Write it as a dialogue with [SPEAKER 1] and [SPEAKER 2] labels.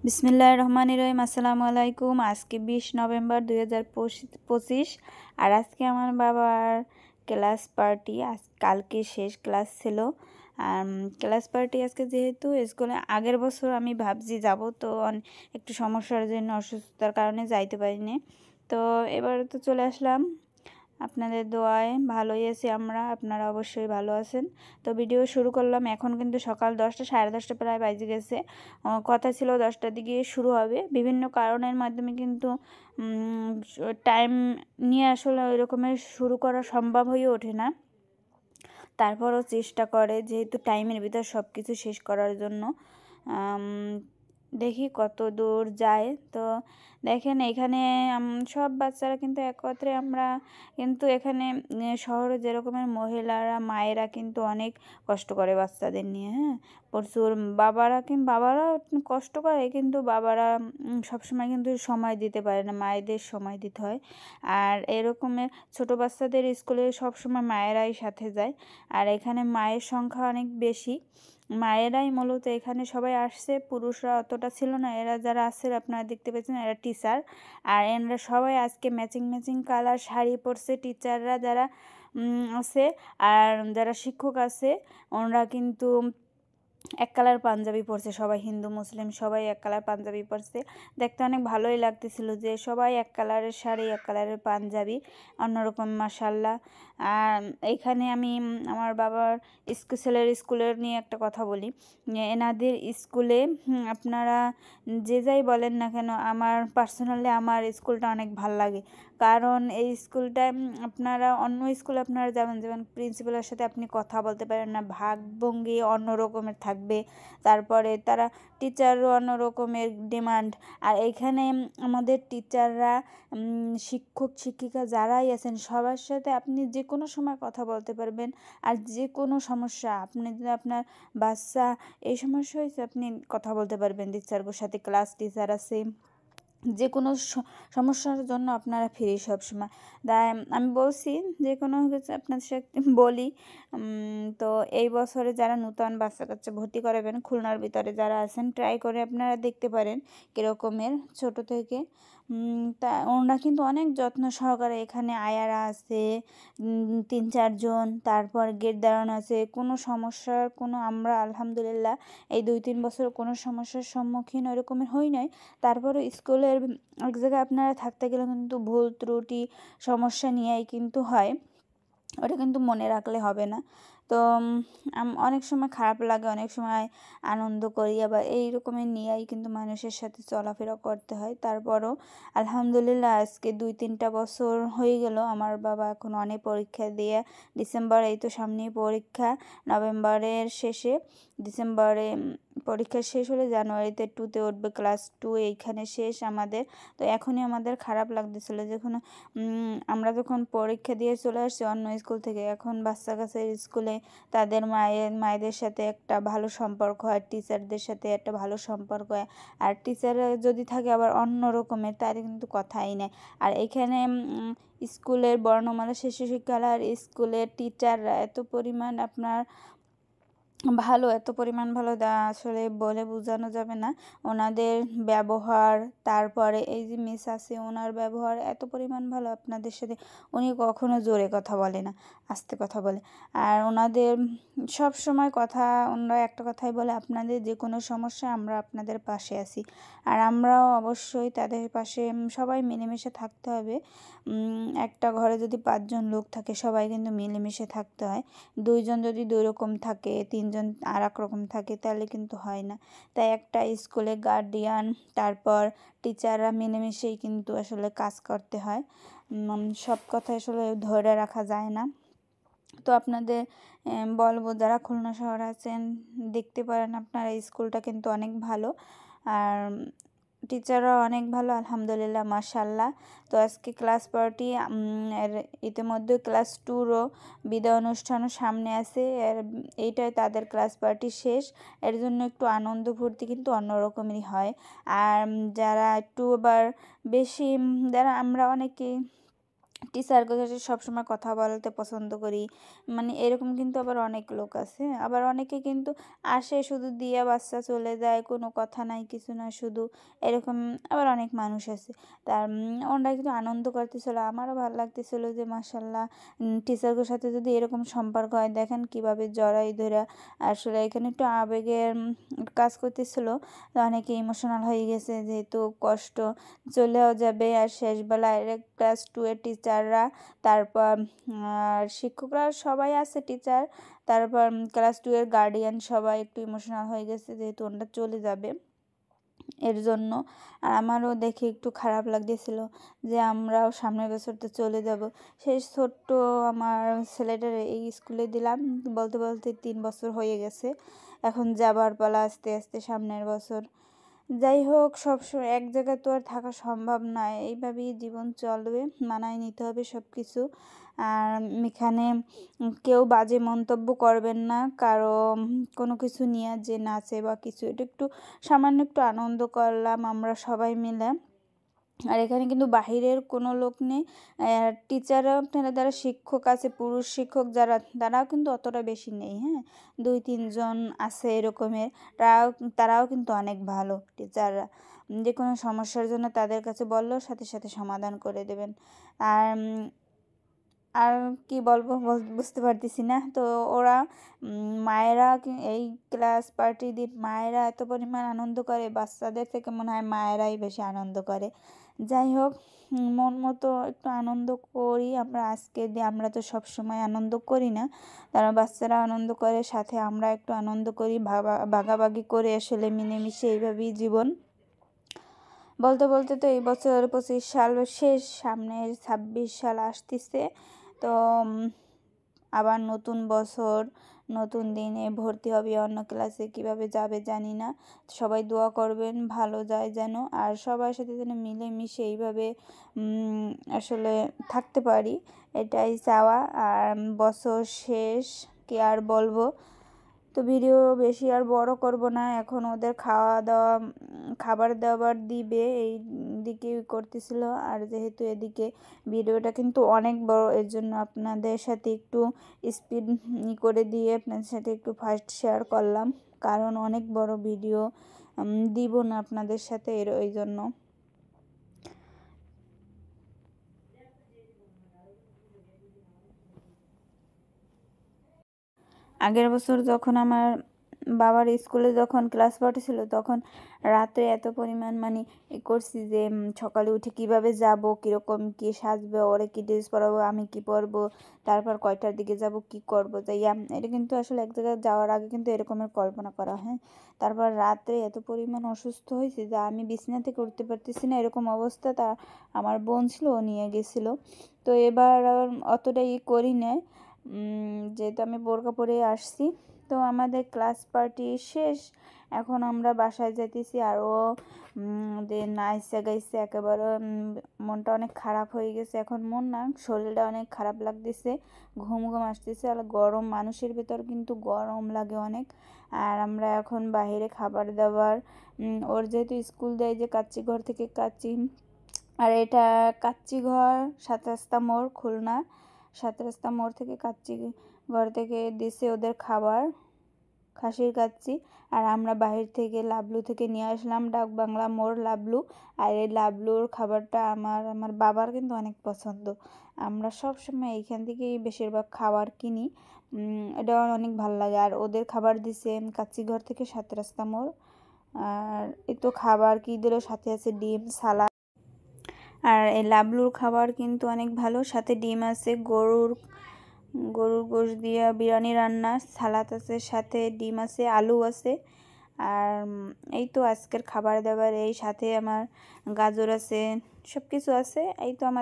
[SPEAKER 1] বিসমিল্লাহির রহমানির রহিম। আসসালামু আলাইকুম। আজকে 20 নভেম্বর 2025 আর আজকে আমার বাবার ক্লাস পার্টি। কালকে শেষ ক্লাস ছিল। ক্লাস পার্টি আজকে যেহেতু স্কুলে আগের বছর আমি ভাবছি যাব, তো একটু সমস্যার জন্য অসুস্থতার কারণে যাইতে পারিনি। তো এবার তো চলে আসলাম। আপনাদের দোয়ায় ভালোই আছি আমরা, আপনারা অবশ্যই ভালো আছেন। তো ভিডিও শুরু করলাম। এখন কিন্তু সকাল 10টা, সাড়ে 10টা প্রায় বাজে গেছে। কথা ছিল 10টার দিকে শুরু হবে। বিভিন্ন কারণের মাধ্যমে কিন্তু টাইম নিয়ে আসলে ওই রকমের শুরু করা সম্ভব হয়ে ওঠে না। তারপরও চেষ্টা করে যেহেতু টাইমের ভিতর সব কিছু শেষ করার জন্য। দেখি কত দূর যায়। তো দেখেন এখানে সব বাচ্চারা কিন্তু একত্রে আমরা কিন্তু এখানে শহরে যেরকমের মহিলারা মায়েরা কিন্তু অনেক কষ্ট করে বাচ্চাদের নিয়ে, হ্যাঁ, প্রচুর। বাবারা কষ্ট করে, কিন্তু বাবারা সবসময় কিন্তু সময় দিতে পারে না, মায়েদের সময় দিতে হয়। আর এরকমের ছোট বাচ্চাদের স্কুলে সবসময় মায়েরাই সাথে যায়। আর এখানে মায়ের সংখ্যা অনেক বেশি, মায়েরাই মূলত এখানে সবাই আসছে, পুরুষরা অতটা ছিল না। এরা যারা আসছে আপনারা দেখতে পেয়েছেন, এরা টিচার। আর এনারা সবাই আজকে ম্যাচিং কালার শাড়ি পরছে। টিচাররা যারা আছে আর যারা শিক্ষক আছে ওনারা কিন্তু এক কালার পাঞ্জাবি পরছে। সবাই হিন্দু মুসলিম সবাই এক কালার পাঞ্জাবি পরছে। দেখতে অনেক ভালোই লাগতেছিল যে সবাই এক কালারের শাড়ি, এক কালারের পাঞ্জাবি, অন্যরকম মাশাল্লাহ। আর এইখানে আমি আমার বাবার ছেলের স্কুলের নিয়ে একটা কথা বলি। এনাদের স্কুলে আপনারা যে যাই বলেন না কেন, আমার পার্সোনালি আমার স্কুলটা অনেক ভাল লাগে। কারণ এই স্কুলটায় আপনারা অন্য স্কুলে আপনারা যেমন প্রিন্সিপালের সাথে আপনি কথা বলতে পারেন না, ভাবভঙ্গি অন্য রকমের থাকবে। তারপরে তারা টিচারও অন্য রকমের ডিমান্ড। আর এইখানে আমাদের টিচাররা, শিক্ষক শিক্ষিকা যারাই আছেন সবার সাথে আপনি যে কোনো সময় কথা বলতে পারবেন। আর যে কোনো সমস্যা আপনি যদি আপনার বাচ্চা এই সমস্যা হয়েছে আপনি কথা বলতে পারবেন টিচারগুলোর সাথে। ক্লাস টিচার আছে, যে কোনো সমস্যার জন্য আপনারা ফ্রি সবসময়। তাই আমি বলছি যে কোনো কিছু আপনাদের সাথে বলি। তো এই বছরে যারা নূতন বাচ্চা কাচ্চা ভর্তি করাবেন খুলনার ভিতরে যারা আছেন, ট্রাই করে আপনারা দেখতে পারেন কীরকমের ছোট থেকে। তা ওনারা কিন্তু অনেক যত্ন সহকারে, এখানে আয়ারা আছে 3-4 জন, তারপর গেট দাঁড়ানো আছে। কোনো সমস্যার আমরা আলহামদুলিল্লাহ এই 2-3 বছর কোনো সমস্যার সম্মুখীন ওরকমের হই নাই। তারপরে স্কুলের এক জায়গায় আপনারা থাকতে গেলে কিন্তু ভুল ত্রুটি সমস্যা নিয়েই কিন্তু হয়, ওটা কিন্তু মনে রাখলে হবে না। তো অনেক সময় খারাপ লাগে, অনেক সময় আনন্দ করি, আবার এই রকমের নিয়েই কিন্তু মানুষের সাথে চলাফেরা করতে হয়। তারপরও আলহামদুলিল্লাহ আজকে 2-3টা বছর হয়ে গেল আমার বাবা এখন অনেক পরীক্ষা দিয়ে। ডিসেম্বর, এই তো সামনেই পরীক্ষা, নভেম্বরের শেষে। ডিসেম্বরে পরীক্ষা শেষ হলে জানুয়ারিতে 2তে উঠবে, ক্লাস 2 এইখানে শেষ আমাদের। তো এখনই আমাদের খারাপ লাগতেছিল যখন আমরা যখন পরীক্ষা দিয়ে চলে আসছি অন্য স্কুল থেকে, এখন বাচ্চা কাচ্চার স্কুলে তাদের মায়েদের সাথে একটা ভালো সম্পর্ক হয়, টিচারদের সাথে একটা ভালো সম্পর্ক হয়। আর টিচার যদি থাকে আবার অন্য রকমের, তার কিন্তু কথাই নেই। আর এখানে স্কুলের বর্ণমালা শিশু শিক্ষালয়ের স্কুলের টিচাররা এত পরিমাণ আপনার ভালো, এত পরিমাণ ভালো আসলে বলে বোঝানো যাবে না। ওনাদের ব্যবহার, তারপরে এই যে মিস আছে ওনার ব্যবহার এত পরিমাণ ভালো আপনাদের সাথে। উনি কখনো জোরে কথা বলে না, আস্তে কথা বলে। আর ওনাদের সব সময় ওনারা একটা কথাই বলে, আপনাদের যে কোনো সমস্যা আমরা আপনাদের পাশে আছি। আর আমরাও অবশ্যই তাদের পাশে, সবাই মিলেমিশে থাকতে হবে। একটা ঘরে যদি 5জন লোক থাকে সবাই কিন্তু মিলেমিশে থাকতে হয়। 2জন যদি 2 রকম থাকে, 3জন আর এক রকম থাকে, তাহলে কিন্তু হয় না। তাই একটা স্কুলে গার্ডিয়ান তারপর টিচাররা মিলেমিশেই কিন্তু আসলে কাজ করতে হয়। সব কথা আসলে ধরে রাখা যায় না। তো আপনাদের বলবো যারা খুলনা শহরে আছেন দেখতে পারেন, আপনারা স্কুলটা কিন্তু অনেক ভালো। আর টিচাররাও অনেক ভালো আলহামদুলিল্লাহ মাশাল্লাহ। তো আজকে ক্লাস পার্টি, ইতিমধ্যে ক্লাস 2রও বিদায় অনুষ্ঠানও সামনে আছে। এইটাই তাদের ক্লাস পার্টি শেষ। এর জন্য একটু আনন্দ ফুর্তি কিন্তু অন্যরকমেরই হয়। আর যারা একটু আবার বেশি, যারা আমরা অনেকেই টিচারদের কাছে সবসময় কথা বলতে পছন্দ করি, মানে এরকম কিন্তু আবার অনেক লোক আছে। আবার অনেকে কিন্তু আসে শুধু দিয়া বাচ্চা চলে যায়, কোনো কথা নাই কিছু না, শুধু এরকম আবার অনেক মানুষ আছে। ওনারা কিন্তু আনন্দ করতেছিল, আমারও ভালো লাগতেছিল যে মাশাল্লাহ টিচারদের সাথে যদি এরকম সম্পর্ক হয়, দেখেন কীভাবে জড়াই ধরা, আসলে এখানে একটু আবেগের কাজ করতেছিল, অনেকে ইমোশনাল হয়ে গেছে যেহেতু কষ্ট চলেও যাবে। আর শেষবেলায় ক্লাস 2 এর টিচাররা, তারপর শিক্ষকরা সবাই আছে, টিচার, তারপর ক্লাস 2 এর গার্ডিয়ান সবাই একটু ইমোশনাল হয়ে গেছে যেহেতু ওনারা চলে যাবে এর জন্য। আর আমারও দেখে একটু খারাপ লাগতেছিল যে আমরাও সামনের বছর তো চলে যাব। সেই ছোট্ট আমার ছেলেটার এই স্কুলে দিলাম, বলতে বলতে 3 বছর হয়ে গেছে, এখন যাবার পালা আস্তে আস্তে সামনের বছর। যাই হোক, সবসময় এক জায়গায় তো আর থাকা সম্ভব নয়, এইভাবেই জীবন চলবে, মানায় নিতে হবে সব কিছু। আর এখানে কেউ বাজে মন্তব্য করবেন না কারো কোনো কিছু নিয়ে, যে নাচে বা কিছু, এটা একটু সামান্য একটু আনন্দ করলাম আমরা সবাই মিলে। আর এখানে কিন্তু বাহিরের কোনো লোক নেই, টিচাররা আপনারা যারা শিক্ষক আছে, পুরুষ শিক্ষক যারা, তারাও কিন্তু অতটা বেশি নেই, হ্যাঁ 2-3 জন আছে এরকমের, তারাও কিন্তু অনেক ভালো টিচাররা, যে কোনো সমস্যার জন্য তাদের কাছে বললেও সাথে সাথে সমাধান করে দেবেন। আর আর কি বলবো বুঝতে পারতেছি না। তো ওরা মায়েরা এই ক্লাস পার্টি দিন মায়েরা এত পরিমাণ আনন্দ করে, বাচ্চাদের থেকে মনে হয় মায়েরাই বেশি আনন্দ করে। যাই হোক, মন মতো একটু আনন্দ করি আমরা আজকের দিন, আমরা তো সব সময় আনন্দ করি না, তারা বাচ্চারা আনন্দ করে, সাথে আমরা একটু আনন্দ করি, ভাগাভাগি করে, আসলে মিলেমিশে এইভাবেই জীবন। বলতে বলতে তো এই বছর 25 সাল শেষ, সামনে 26 সাল আসতেছে। তো আবার নতুন বছর, নতুন দিনে ভর্তি হবে অন্য ক্লাসে, কিভাবে যাবে জানি না। সবাই দোয়া করবেন ভালো যায় যেন, আর সবার সাথে যেন মিলেমিশে এইভাবে আসলে থাকতে পারি, এটাই চাওয়া। আর বছর শেষ, কি আর বলবো। তো ভিডিও বেশি আর বড় করব না, এখন ওদের খাবার দাবার দিবে, এই দিকে করতেছিল। আর যেহেতু এদিকে ভিডিওটা কিন্তু অনেক বড়, এর জন্য আপনাদের সাথে একটু স্পিড করে দিয়ে আপনাদের সাথে একটু ফাস্ট শেয়ার করলাম, কারণ অনেক বড় ভিডিও দিব না আপনাদের সাথে, ওই জন্য। আগের বছর যখন আমার বাবার স্কুলে যখন ক্লাস ছিল, তখন রাত্রে এত পরিমাণ মানে করছি যে সকালে উঠে কিভাবে যাব, কীরকম কী সাজবে, ওরে কী ড্রেস পরাবো, আমি কি পরবো, তারপর কয়টার দিকে যাব, কি করব যাইয়া, এটা কিন্তু আসলে এক জায়গায় যাওয়ার আগে কিন্তু এরকমের কল্পনা করা হয়। তারপর রাত্রে এত পরিমাণ অসুস্থ হয়েছে যে আমি বিছানা থেকে উঠতে পারতেছি না, এরকম অবস্থা। আমার বোন ছিল, ও নিয়ে গেছিলো। তো এবার অতটা করি না, যেহেতু আমি বোরকা পরে আসছি। তো আমাদের ক্লাস পার্টি শেষ, এখন আমরা বাসায় যাইতেছি। আর ও যে নাচছে গাইছে, একেবারে মনটা অনেক খারাপ হয়ে গেছে, এখন মন না, শরীরটা অনেক খারাপ লাগতেছে, ঘুম ঘুম আসতেছে। আর গরম, মানুষের ভেতর কিন্তু গরম লাগে অনেক। আর আমরা এখন বাইরে খাবার দাবার, ওর যেহেতু স্কুল দেয় যে কাচ্চি ঘর থেকে কাচ্চি, আর এটা কাচ্চি ঘর 7 রাস্তা মোড়, খুলনা 7 রাস্তা মোড় থেকে কাচ্চি ঘর থেকে দিছে ওদের খাবার, খাসির কাচ্চি। আর আমরা বাহির থেকে লাবলু থেকে নিয়ে আসলাম, ডাক বাংলা মোড় লাবলু। আর এই লাবলুর খাবারটা আমার বাবার কিন্তু অনেক পছন্দ, আমরা সব সময় এইখান থেকেই বেশিরভাগ খাবার কিনি, এটা অনেক ভালো লাগে। আর ওদের খাবার দিছে কাচ্চি ঘর থেকে 7 রাস্তা মোড়। আর এই তো খাবার কি দিল, সাথে আছে ডিম, সালাদ। আর এই লাবলুর খাবার কিন্তু অনেক ভালো, সাথে ডিম আছে, গরুর গোশ দিয়ে বিরিয়ানি রান্না, সালাদ আছে, সাথে ডিম আছে, আলু আছে। আর এই তো আজকের খাবার দাবার, এই সাথে আমার গাজর আছে, সব কিছু আছে। এই তো আমার